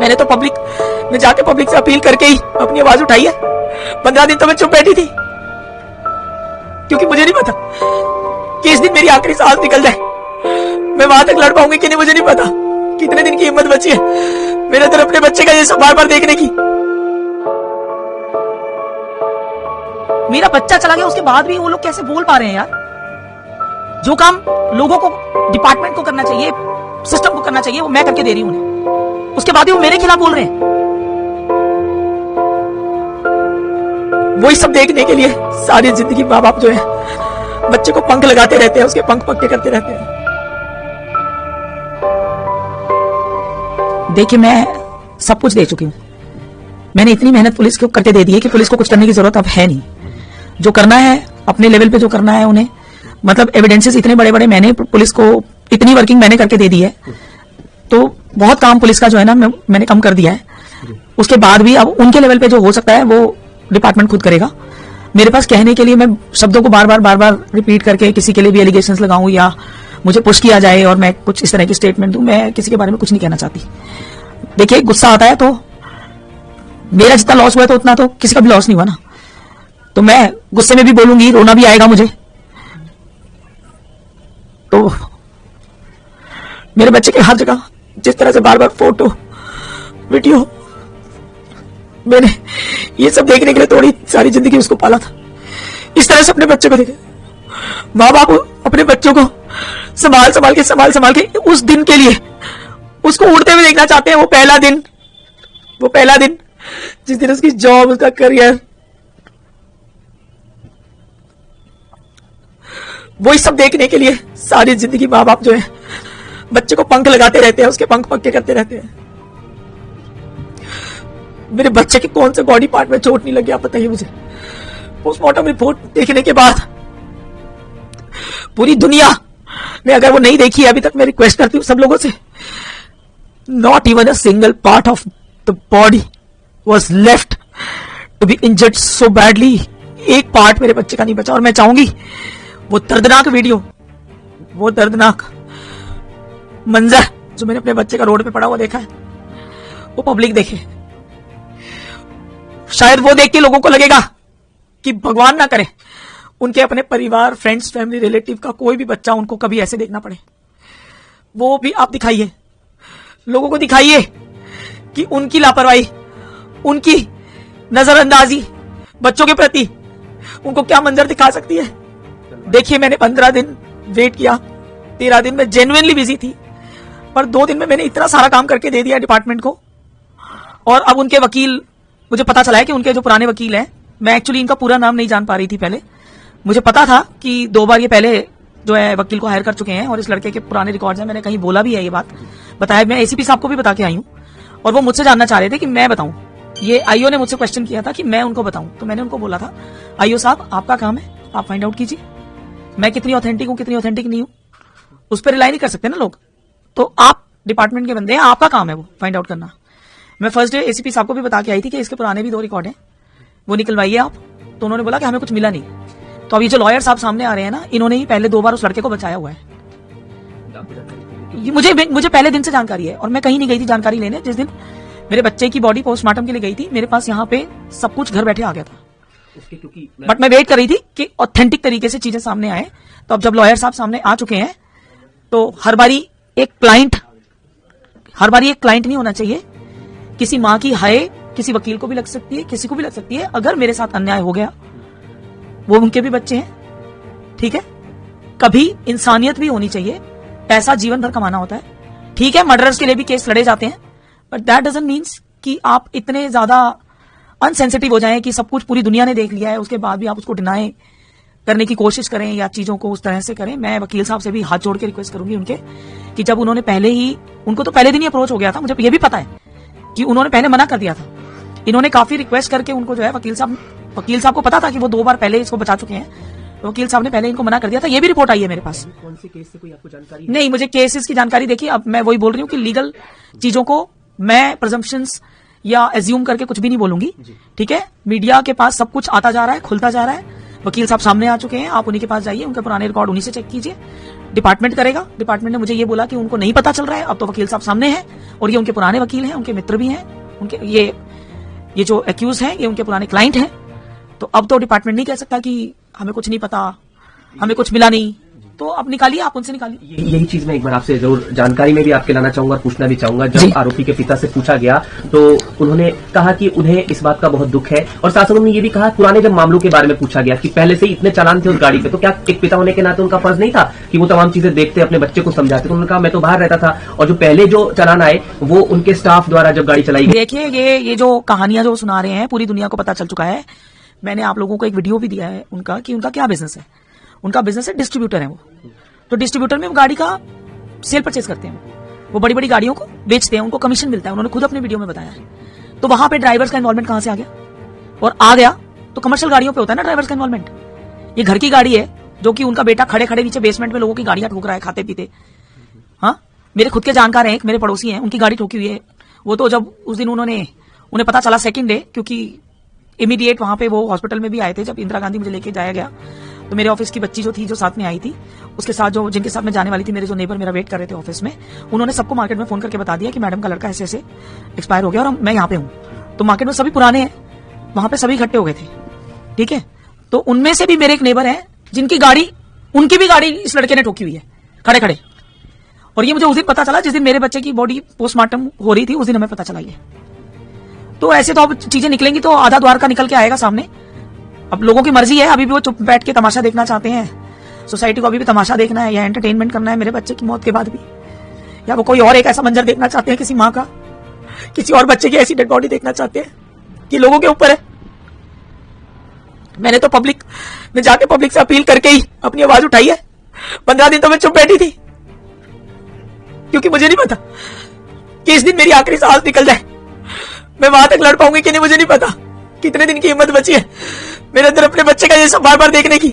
मैंने तो पब्लिक में जाके पब्लिक से अपील करके ही अपनी आवाज उठाई है। 15 दिन तो मैं चुप बैठी थी, क्योंकि मुझे नहीं पता कि इस दिन मेरी आखिरी सांस निकल जाए, मैं वहां तक लड़ पाऊंगी कि नहीं मुझे नहीं पता। कितने दिन की हिम्मत बची है मेरे अंदर अपने बच्चे का ये सब बार बार देखने की। मेरा बच्चा चला गया, उसके बाद भी वो लोग कैसे बोल पा रहे हैं यार? जो काम लोगों को, डिपार्टमेंट को करना चाहिए, सिस्टम को करना चाहिए, वो मैं करके दे रही हूं उन्हें, उसके बाद भी वो मेरे खिलाफ बोल रहे हैं। वही सब देखने के लिए सारी जिंदगी माँ बाप जो है बच्चे को पंख लगाते रहते हैं, उसके पंख पक्के करते रहते हैं। देखिए, मैं सब कुछ दे चुकी हूं। मैंने इतनी मेहनत पुलिस को करके दे दी है कि पुलिस को कुछ करने की जरूरत अब है नहीं। जो करना है अपने लेवल पे, जो करना है उन्हें, मतलब एविडेंसेस इतने बड़े बड़े मैंने पुलिस को, इतनी वर्किंग मैंने करके दे दी है, तो बहुत काम पुलिस का जो है ना मैंने कम कर दिया है। उसके बाद भी अब उनके लेवल पे जो हो सकता है वो डिपार्टमेंट खुद करेगा। मेरे पास कहने के लिए मैं शब्दों को बार बार रिपीट करके किसी के लिए भी एलिगेशंस लगाऊं या मुझे पुश किया जाए और मैं कुछ इस तरह की स्टेटमेंट दूं, मैं किसी के बारे में कुछ नहीं कहना चाहती। देखिए, गुस्सा आता है तो मेरा जितना लॉस हुआ है तो उतना तो किसी का भी लॉस नहीं हुआ ना, तो मैं गुस्से में भी बोलूंगी, रोना भी आएगा मुझे। तो मेरे बच्चे के हर जगह जिस तरह से बार बार फोटो वीडियो, मैंने ये सब देखने के लिए थोड़ी सारी जिंदगी उसको पाला था। इस तरह से अपने बच्चे को देखे, माँ बाप अपने बच्चों को संभाल के उस दिन के लिए उसको उड़ते हुए देखना चाहते हैं। वो पहला दिन जिस दिन उसकी जॉब, उसका करियर, वही सब देखने के लिए सारी जिंदगी माँ बाप जो है बच्चे को पंख लगाते रहते हैं, उसके पंख पक्के करते रहते हैं। मेरे बच्चे के कौन से बॉडी पार्ट में चोट नहीं लगी आप बताइए मुझे? पोस्टमार्टम रिपोर्ट देखने के बाद पूरी दुनिया में अगर वो नहीं देखी है अभी तक, मैं रिक्वेस्ट करती हूँ सब लोगों से, not even a single part of the body was left to be injured so badly. एक पार्ट मेरे बच्चे का नहीं बचा, और मैं चाहूंगी वो दर्दनाक वीडियो, वो दर्दनाक मंजर जो मैंने अपने बच्चे का रोड पे पड़ा हुआ देखा है, वो पब्लिक देखे। शायद वो देख के लोगों को लगेगा कि भगवान ना करे उनके अपने परिवार, फ्रेंड्स, फैमिली, रिलेटिव का कोई भी बच्चा उनको कभी ऐसे देखना पड़े। वो भी आप दिखाइए, लोगों को दिखाइए कि उनकी लापरवाही, उनकी नजरअंदाजी बच्चों के प्रति उनको क्या मंजर दिखा सकती है। देखिए, मैंने 15 दिन वेट किया, 13 दिन में जेन्युइनली बिजी थी, पर 2 दिन में मैंने इतना सारा काम करके दे दिया डिपार्टमेंट को। और अब उनके वकील, मुझे पता चला है कि उनके जो पुराने वकील हैं, मैं एक्चुअली इनका पूरा नाम नहीं जान पा रही थी पहले, मुझे पता था कि 2 बार ये पहले जो है वकील को हायर कर चुके हैं और इस लड़के के पुराने रिकॉर्ड्स हैं। मैंने कहीं बोला भी है ये बात, बताया, मैं एसीपी साहब को भी बता के आई हूँ, और वो मुझसे जानना चाह रहे थे कि मैं बताऊं। ये आईओ ने मुझसे क्वेश्चन किया था कि मैं उनको बताऊं, तो मैंने उनको बोला था, आईओ साहब आपका काम है, आप फाइंड आउट कीजिए मैं कितनी ऑथेंटिक हूं, कितनी ऑथेंटिक नहीं हूं, उस पर रिलाई नहीं कर सकते ना लोग। तो आप डिपार्टमेंट के बंदे हैं, आपका काम है वो फाइंड आउट करना। मैं फर्स्ट डे एसीपी साहब को भी बता के आई थी कि इसके पुराने भी 2 रिकॉर्ड हैं, वो निकलवाइए आप। तो उन्होंने बोला कि हमें कुछ मिला नहीं। तो अभी जो लॉयर साहब सामने आ रहे हैं ना, इन्होंने ही पहले 2 बार उस लड़के को बचाया हुआ है। मुझे पहले दिन से जानकारी है, और मैं कहीं नहीं गई थी जानकारी लेने। जिस दिन मेरे बच्चे की बॉडी पोस्टमार्टम के लिए गई थी, मेरे पास यहाँ पे सब कुछ घर बैठे आ गया था, बट मैं वेट कर रही थी कि ऑथेंटिक तरीके से चीजें सामने आए। तो अब जब लॉयर साहब सामने आ चुके हैं, तो हर बारी एक क्लाइंट नहीं होना चाहिए। किसी माँ की हाय किसी वकील को भी लग सकती है, किसी को भी लग सकती है। अगर मेरे साथ अन्याय हो गया, वो उनके भी बच्चे हैं, ठीक है। कभी इंसानियत भी होनी चाहिए। पैसा जीवन भर कमाना होता है, ठीक है। मर्डरर्स के लिए भी केस लड़े जाते हैं, बट दैट डजंट मीन्स कि आप इतने ज्यादा अनसेंसिटिव हो जाएं कि सब कुछ पूरी दुनिया ने देख लिया है, उसके बाद भी आप उसको डिनाई करने की कोशिश करें या चीजों को उस तरह से करें। मैं वकील साहब से भी हाथ जोड़ के रिक्वेस्ट करूंगी उनके, कि जब उन्होंने उनको तो पहले दिन ही अप्रोच हो गया था, मुझे ये भी पता है कि उन्होंने पहले मना कर दिया था। इन्होंने काफी रिक्वेस्ट करके उनको जो है वकील साहब को पता था कि वो 2 बार पहले इसको बचा चुके हैं, तो वकील साहब ने पहले इनको मना कर दिया था। ये भी रिपोर्ट आई है मेरे पास। कौन से केस से कोई आपको जानकारी नहीं, मुझे केसेस की जानकारी देखिए, अब मैं वही बोल रही हूँ कि लीगल चीजों को मैं प्रिजम्पशंस या एज्यूम करके कुछ भी नहीं बोलूंगी, ठीक है। मीडिया के पास सब कुछ आता जा रहा है, खुलता जा रहा है, वकील साहब सामने आ चुके हैं, आप उन्हीं के पास जाइए, उनके पुराने रिकॉर्ड उन्हीं से चेक कीजिए। डिपार्टमेंट करेगा। डिपार्टमेंट ने मुझे ये बोला कि उनको नहीं पता चल रहा है। अब तो वकील साहब सामने हैं और ये उनके पुराने वकील हैं, उनके मित्र भी हैं, उनके ये जो एक्यूज हैं ये उनके पुराने क्लाइंट हैं। तो अब तो डिपार्टमेंट नहीं कह सकता कि हमें कुछ नहीं पता, हमें कुछ मिला नहीं। तो अब निकालिए, आप उनसे निकालिए। यही चीज मैं एक बार आपसे जरूर जानकारी में भी आपके लाना चाहूंगा और पूछना भी चाहूंगा। जब आरोपी के पिता से पूछा गया तो उन्होंने कहा कि उन्हें इस बात का बहुत दुख है, और साथ उन्होंने ये भी कहा पुराने जब मामलों के बारे में पूछा गया कि पहले से ही इतने चालान थे उस गाड़ी पे, तो क्या एक पिता होने के नाते उनका फर्ज नहीं था कि वो तमाम चीजें देखते, अपने बच्चे को समझाते? तो उन्होंने कहा मैं तो बाहर रहता था, और जो पहले जो चालान आए वो उनके स्टाफ द्वारा जब गाड़ी चलाई गई। देखिए ये जो कहानियां जो सुना रहे हैं पूरी दुनिया को पता चल चुका है। मैंने आप लोगों को एक वीडियो भी दिया है उनका कि उनका क्या बिजनेस है। उनका बिजनेस है डिस्ट्रीब्यूटर है वो। तो डिस्ट्रीब्यूटर में वो गाड़ी का सेल परचेज करते हैं, वो बड़ी बड़ी गाड़ियों को बेचते हैं, उनको कमीशन मिलता है। उन्होंने खुद अपने वीडियो में बताया है। तो वहां पे ड्राइवर्स का इन्वॉल्वमेंट कहां से आ गया? और आ गया तो कमर्शियल गाड़ियों पे होता है ना ड्राइवर्स का इन्वॉल्वमेंट। ये घर की गाड़ी है जो कि उनका बेटा खड़े खड़े नीचे बेसमेंट में लोगों की गाड़ियां ठोक रहा है खाते पीते। हाँ, मेरे खुद के जानकार हैं, मेरे पड़ोसी हैं, उनकी गाड़ी ठोकी हुई है। वो तो जब उस दिन उन्हें पता चला सेकंड डे, क्योंकि इमीडिएट वहां पे वो हॉस्पिटल में भी आए थे जब इंदिरा गांधी मुझे लेके जाया गया। तो मेरे ऑफिस की बच्ची जो थी, जो साथ में आई थी, उसके साथ जो जिनके साथ मैं जाने वाली थी, मेरे जो नेबर मेरा वेट कर रहे थे ऑफिस में, उन्होंने सबको मार्केट में फोन करके बता दिया कि मैडम का लड़का ऐसे ऐसे एक्सपायर हो गया और मैं यहाँ पे हूँ। तो मार्केट में सभी पुराने हैं, वहां पे सभी इकट्ठे हो गए थे। ठीक है, तो उनमें से भी मेरे एक नेबर है जिनकी गाड़ी, उनकी भी गाड़ी इस लड़के ने ठोकी हुई है खड़े खड़े। और ये मुझे उस दिन पता चला जिस दिन मेरे बच्चे की बॉडी पोस्टमार्टम हो रही थी, उस दिन हमें पता चला ये। तो ऐसे तो अब चीजें निकलेंगी तो आधा द्वार का निकल के आएगा सामने। अब लोगों की मर्जी है, अभी भी वो चुप बैठ के तमाशा देखना चाहते हैं। सोसाइटी को अभी भी तमाशा देखना है या एंटरटेनमेंट करना है मेरे बच्चे की मौत के बाद भी, या वो कोई और एक ऐसा मंजर देखना चाहते हैं किसी माँ का, किसी और बच्चे की ऐसी डेड बॉडी देखना चाहते हैं, कि लोगों के ऊपर है। मैंने तो पब्लिक में जाके पब्लिक से अपील करके ही अपनी आवाज उठाई है। 15 दिन तो मैं चुप बैठी थी, क्योंकि मुझे नहीं पता कि इस दिन मेरी आखिरी सांस निकल जाए, मैं वहां तक लड़ पाऊंगी कि नहीं, मुझे नहीं पता। कितने दिन की हिम्मत बची है मेरे अंदर अपने बच्चे का ये सब बार बार देखने की।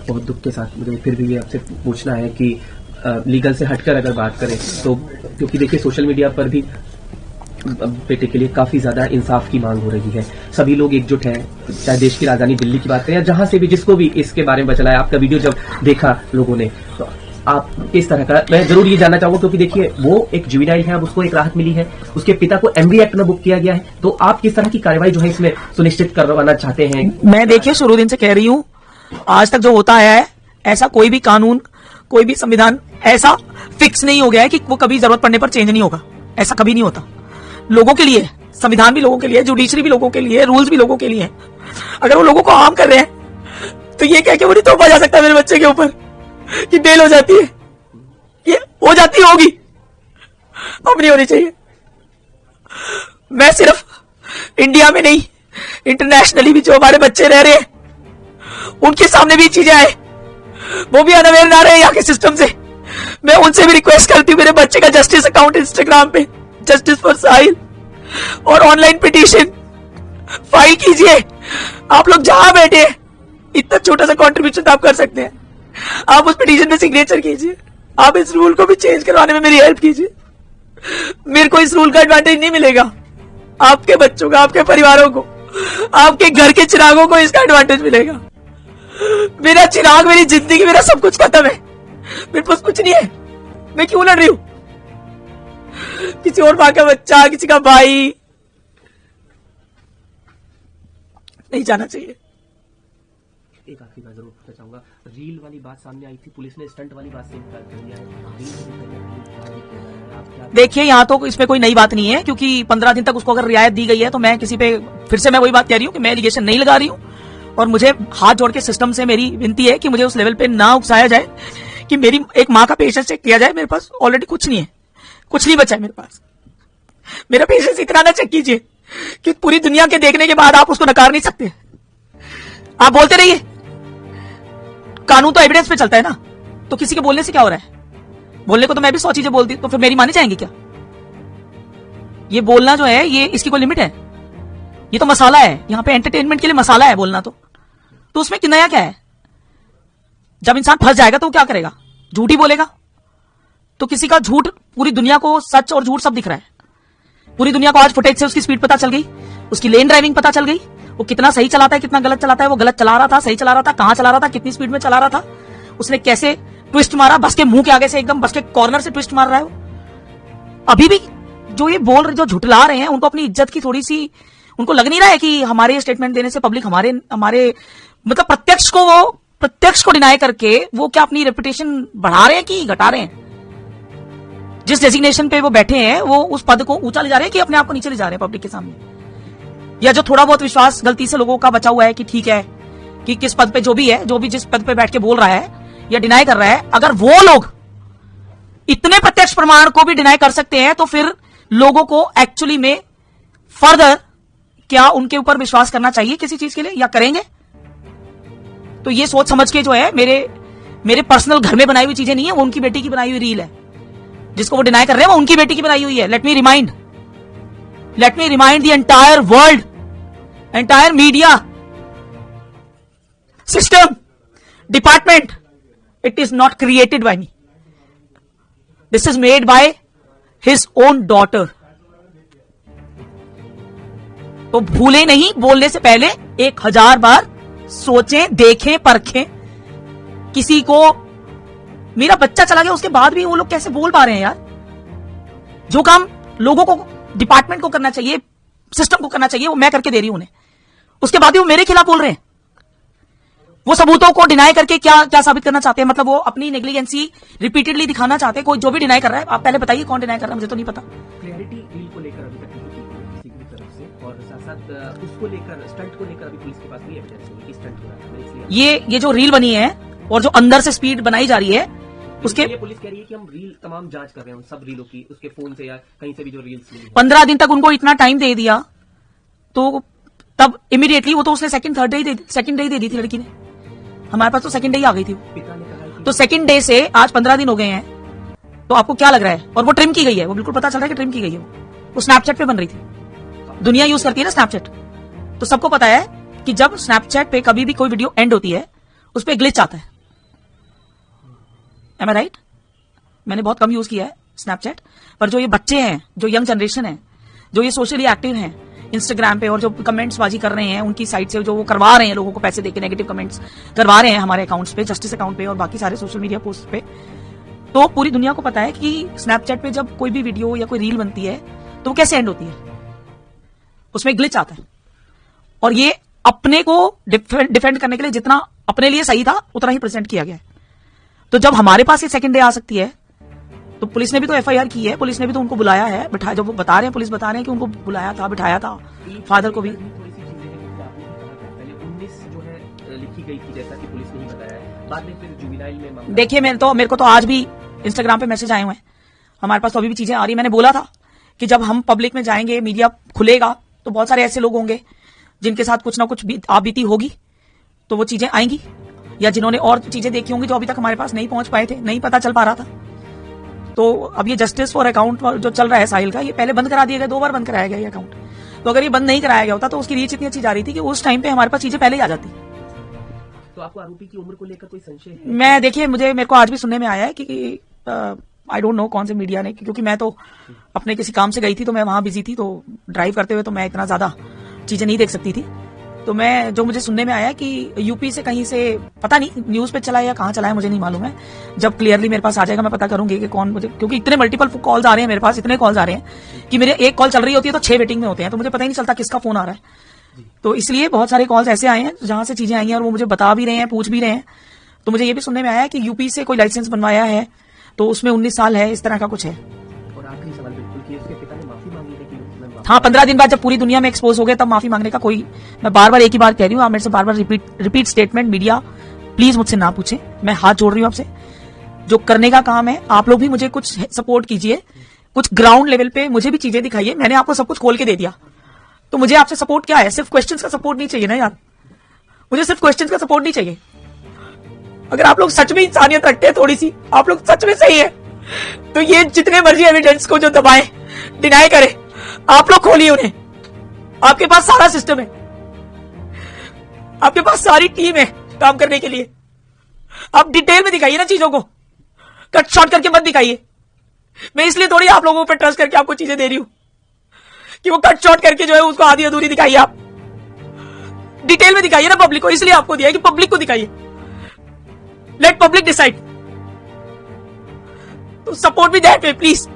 बहुत दुख के साथ मुझे फिर भी ये आपसे पूछना है कि लीगल से हटकर अगर बात करें तो, क्योंकि देखिए सोशल मीडिया पर भी बेटे के लिए काफी ज्यादा इंसाफ की मांग हो रही है। सभी लोग एकजुट हैं, चाहे देश की राजधानी दिल्ली की बात करें या जहां से भी, जिसको भी इसके बारे में बचला है। आपका वीडियो जब देखा लोगों ने तो आप किस तरह का, मैं जरूर ये जानना चाहूंगा, क्योंकि देखिए वो एक जुवेनाइल है, अब उसको एक राहत मिली है, उसके पिता को एमवी एक्ट में बुक किया गया है। तो आप किस तरह की कार्रवाई जो है इसमें सुनिश्चित करवाना चाहते हैं? मैं देखिए शुरू दिन से कह रही हूं, आज तक जो होता आया है ऐसा कोई भी कानून, कोई भी संविधान ऐसा फिक्स नहीं हो गया है कि वो कभी जरूरत पड़ने पर चेंज नहीं होगा। ऐसा कभी नहीं होता। लोगों के लिए संविधान भी लोगों के लिए, जुडिशरी भी लोगों के लिए, रूल्स भी लोगों के लिए। अगर वो लोगों को हार्म कर रहे हैं तो ये कह के वो नहीं तोपा जा सकता मेरे बच्चे के ऊपर कि बेल हो जाती है, ये हो जाती होगी, अब नहीं होनी चाहिए। मैं सिर्फ इंडिया में नहीं, इंटरनेशनली भी जो हमारे बच्चे रह रहे हैं उनके सामने भी चीजें आए, वो भी अनअवेयर ना रहे यहाँ के सिस्टम से। मैं उनसे भी रिक्वेस्ट करती हूँ, मेरे बच्चे का जस्टिस अकाउंट इंस्टाग्राम पे, जस्टिस फॉर साहिल, और ऑनलाइन पिटीशन फाइल कीजिए। आप लोग जहां बैठे हैं, इतना छोटा सा कंट्रीब्यूशन आप कर सकते हैं। आप उस पिटीशन में सिग्नेचर कीजिए, आप इस रूल को भी चेंज करवाने में मेरी हेल्प कीजिए। मेरे को इस रूल का एडवांटेज नहीं मिलेगा, आपके बच्चों का, आपके परिवारों को, आपके घर के चिरागों को इसका एडवांटेज मिलेगा। मेरा चिराग, मेरी जिंदगी, मेरा सब कुछ खत्म है, मेरे पास कुछ नहीं है। मैं क्यों लड़ रही हूं? किसी और मां का बच्चा, किसी का भाई नहीं जाना चाहिए। एक आखिरी बात जरूर पूछना चाहूंगा, रील वाली बात सामने आई थी, पुलिस ने स्टंट वाली बात से इनकार कर दिया है। देखिए यहाँ तो इसमें कोई नई बात नहीं है, क्योंकि 15 दिन तक उसको अगर रियायत दी गई है तो मैं किसी पे, फिर से मैं वही बात कह रही हूँ कि मैं एलिगेशन नहीं लगा रही हूँ। और मुझे हाथ जोड़ के सिस्टम से मेरी विनती है कि मुझे उस लेवल पे ना उकसाया जाए कि मेरी एक माँ का पेशेंस चेक किया जाए। मेरे पास ऑलरेडी कुछ नहीं है, कुछ नहीं बचा है मेरे पास। मेरा पेशेंस इतना ना चेक कीजिए कि पूरी दुनिया के देखने के बाद आप उसको नकार नहीं सकते। आप बोलते रहिए, कानून तो एविडेंस पे चलता है ना, तो किसी के बोलने से क्या हो रहा है? बोलने को तो मैं भी 100 चीजें बोलती, तो फिर मेरी मानी जाएंगी क्या? ये बोलना जो है, ये इसकी कोई लिमिट है? ये तो मसाला है, यहाँ पे एंटरटेनमेंट के लिए मसाला है बोलना। तो उसमें नया क्या है? जब इंसान फंस जाएगा तो वो क्या करेगा? झूठ ही बोलेगा। तो किसी का झूठ पूरी दुनिया को सच और झूठ सब दिख रहा है। पूरी दुनिया को आज फुटेज से उसकी स्पीड पता चल गई, उसकी लेन ड्राइविंग पता चल गई, वो कितना सही चलाता है कितना गलत चलाता है, वो गलत चला रहा था सही चला रहा था, कहां चला रहा था, कितनी स्पीड में चला रहा था, उसने कैसे ट्विस्ट मारा, बस के मुंह के आगे से एकदम बस के कॉर्नर से ट्विस्ट मार रहा है वो। अभी भी जो ये बोल रहे, जो झुठला रहे हैं, उनको अपनी इज्जत की थोड़ी सी, उनको लग नहीं रहा है कि हमारे स्टेटमेंट देने से पब्लिक हमारे मतलब प्रत्यक्ष को डिनाई करके वो क्या अपनी रेपुटेशन बढ़ा रहे हैं कि घटा रहे हैं? जिस डेजिग्नेशन पे वो बैठे हैं वो उस पद को ऊंचा ले जा रहे हैं कि अपने आप को नीचे ले जा रहे हैं पब्लिक के सामने? या जो थोड़ा बहुत विश्वास गलती से लोगों का बचा हुआ है कि ठीक है कि किस पद पे जो भी जिस पद पे बैठ के बोल रहा है या डिनाई कर रहा है, अगर वो लोग इतने प्रत्यक्ष प्रमाण को भी डिनाई कर सकते हैं तो फिर लोगों को एक्चुअली में फर्दर क्या उनके ऊपर विश्वास करना चाहिए किसी चीज के लिए, या करेंगे? तो ये सोच समझ के जो है, मेरे पर्सनल घर में बनाई हुई चीजें नहीं है, वो उनकी बेटी की बनाई हुई रील है। जिसको वो डिनाई कर रहे हैं वो उनकी बेटी की बनाई हुई है। Let me remind the entire world, entire media system, department, it is not created by me, this is made by his own daughter. तो भूले नहीं, बोलने से पहले 1000 बार सोचें, देखें, परखें। किसी को, मेरा बच्चा चला गया उसके बाद भी वो लोग कैसे बोल पा रहे हैं यार? जो काम लोगों को, डिपार्टमेंट को करना चाहिए, सिस्टम को करना चाहिए, वो मैं करके दे रही हूं उन्हें, उसके बाद भी वो मेरे खिलाफ बोल रहे हैं। वो सबूतों को डिनाई करके क्या साबित करना चाहते हैं? मतलब वो अपनी नेग्लिजेंसी रिपीटेडली दिखाना चाहते हैं। कोई जो भी डिनाई कर रहा है, आप पहले बताइए कौन डिनाई कर रहा है, मुझे तो नहीं पता। क्लैरिटी रील को लेकर अभी तक नहीं की किसी की तरफ से, और साथ साथ उसको लेकर, स्टंट को लेकर अभी पुलिस के पास कोई एविडेंस नहीं कि स्टंट हो रहा है, इसलिए ये जो रील बनी है और जो अंदर से स्पीड बनाई जा रही है, उसके ये पुलिस कह रही है कि हम रील तमाम जांच कर रहे हैं, सब रीलों की, उसके फोन से या कहीं से भी जो रील्स मिली। 15 दिन तक उनको इतना टाइम दे दिया तो तब इमीडिएटली, वो तो उसने सेकंड डे ही दे दी थी लड़की ने। हमारे पास तो सेकंड डे ही आ गई थी। पिता ने कहा कि तो सेकंड डे से आज 15 दिन हो गए हैं, तो आपको क्या लग रहा है? और वो ट्रिम की गई है, वो बिल्कुल पता चल रहा है कि ट्रिम की गई है। वो स्नैपचैट पे बन रही थी, दुनिया यूज करती है ना स्नैपचैट, तो सबको पता है कि जब स्नैपचैट पे कभी भी कोई वीडियो एंड होती है उस पर ग्लिच आता है। एम आई राइट? मैंने बहुत कम यूज किया है स्नैपचैट, पर जो ये बच्चे हैं, जो यंग जनरेशन है, जो ये सोशली एक्टिव हैं इंस्टाग्राम पे, और जो कमेंट्स बाजी कर रहे हैं उनकी साइड से, जो वो करवा रहे हैं लोगों को पैसे देके नेगेटिव कमेंट्स करवा रहे हैं हमारे अकाउंट्स पे, जस्टिस अकाउंट पे और बाकी सारे सोशल मीडिया पोस्ट पे, तो पूरी दुनिया को पता है कि स्नैपचैट पे जब कोई भी वीडियो या कोई रील बनती है तो वो कैसे एंड होती है, उसमें ग्लिच आता है। और ये अपने को डिफेंड करने के लिए जितना अपने लिए सही था उतना ही प्रेजेंट किया गया है। तो जब हमारे पास ये सेकंड डे आ सकती है, तो पुलिस ने भी तो एफआईआर की है, पुलिस ने भी तो उनको बुलाया है, बिठाया। जब वो बता रहे हैं, पुलिस बता रहे हैं कि उनको बुलाया था, बिठाया था, फादर को भी। थोड़ी सी चीजें हैं जैसे आपने कहा था पहले 19 जो है लिखी गई थी, जैसा कि पुलिस ने ही बताया है, बाद में फिर जुवेनाइल में मामला। देखिए, मेरे को तो आज भी इंस्टाग्राम पे मैसेज आए हुए हैं, हमारे पास तो अभी भी चीजें आ रही। मैंने बोला था कि जब हम पब्लिक में जाएंगे, मीडिया खुलेगा, तो बहुत सारे ऐसे लोग होंगे जिनके साथ कुछ ना कुछ आप बीती होगी, तो वो चीजें आएंगी, या जिन्होंने और चीजें देखी होंगी जो अभी तक हमारे पास नहीं पहुंच पाए थे, नहीं पता चल पा रहा था। तो अब ये जस्टिस फॉर अकाउंट जो चल रहा है साहिल का, ये पहले बंद करा दिया गया, 2 बार बंद कराया गया ये अकाउंट। तो अगर ये बंद नहीं कराया गया होता तो उसकी रीच इतनी अच्छी जा रही थी कि उस टाइम पे हमारे पास चीजें पहले ही आ जाती। तो आपको आरोपी की उम्र को लेकर कोई संशय है? मैं, देखिए, मेरे को आज भी सुनने में आया है कि आई डोंट नो कौन से मीडिया ने, क्योंकि मैं तो अपने किसी काम से गई थी, तो मैं वहां बिजी थी, तो ड्राइव करते हुए तो मैं इतना ज्यादा चीजें नहीं देख सकती थी। तो मैं, जो मुझे सुनने में आया कि यूपी से कहीं से, पता नहीं न्यूज पे चला है या कहां चला है, मुझे नहीं मालूम है। जब क्लियरली मेरे पास आ जाएगा मैं पता करूंगी कि कौन मुझे, क्योंकि इतने मल्टीपल कॉल्स आ रहे हैं मेरे पास, इतने कॉल्स आ रहे हैं कि मेरे एक कॉल चल रही होती है तो 6 वेटिंग में होते हैं, तो मुझे पता ही नहीं चलता किसका फोन आ रहा है। तो इसलिए बहुत सारे कॉल्स ऐसे आए हैं जहां से चीजें आई हैं और वो मुझे बता भी रहे हैं, पूछ भी रहे हैं। तो मुझे ये भी सुनने में आया है कि यूपी से कोई लाइसेंस बनवाया है तो उसमें 19 साल है, इस तरह का कुछ है। और आखिरी सवाल बिल्कुल कि उसके पिता ने माफी मांगी है कि हाँ, 15 दिन बाद जब पूरी दुनिया में एक्सपोज हो गए तब माफी मांगने का कोई, मैं बार बार एक ही बात कह रही हूँ, आप मेरे से बार बार रिपीट स्टेटमेंट मीडिया प्लीज मुझसे ना पूछे, मैं हाथ जोड़ रही हूँ आपसे। जो करने का काम है, आप लोग भी मुझे कुछ सपोर्ट कीजिए, कुछ ग्राउंड लेवल पे मुझे भी चीजें दिखाइए। मैंने आपको सब कुछ खोल के दे दिया, तो मुझे आपसे सपोर्ट क्या है? सिर्फ क्वेश्चंस का सपोर्ट नहीं चाहिए ना यार, मुझे सिर्फ क्वेश्चंस का सपोर्ट नहीं चाहिए। अगर आप लोग सच में इंसानियत रखते हैं थोड़ी सी, आप लोग सच में सही है, तो ये जितने मर्जी एविडेंस को जो दबाए, डिनाई करे, आप लोग खोलिए उन्हें। आपके पास सारा सिस्टम है, आपके पास सारी टीम है काम करने के लिए। आप डिटेल में दिखाइए ना चीजों को, कट शॉर्ट करके मत दिखाइए। मैं इसलिए थोड़ी आप लोगों पर ट्रस्ट करके आपको चीजें दे रही हूं। कि वो कट शॉर्ट करके जो है उसको आधी अधूरी दिखाइए, आप डिटेल में दिखाइए ना पब्लिक को, इसलिए आपको दिया है कि पब्लिक को दिखाइए, लेट पब्लिक डिसाइड। तो support me that way please.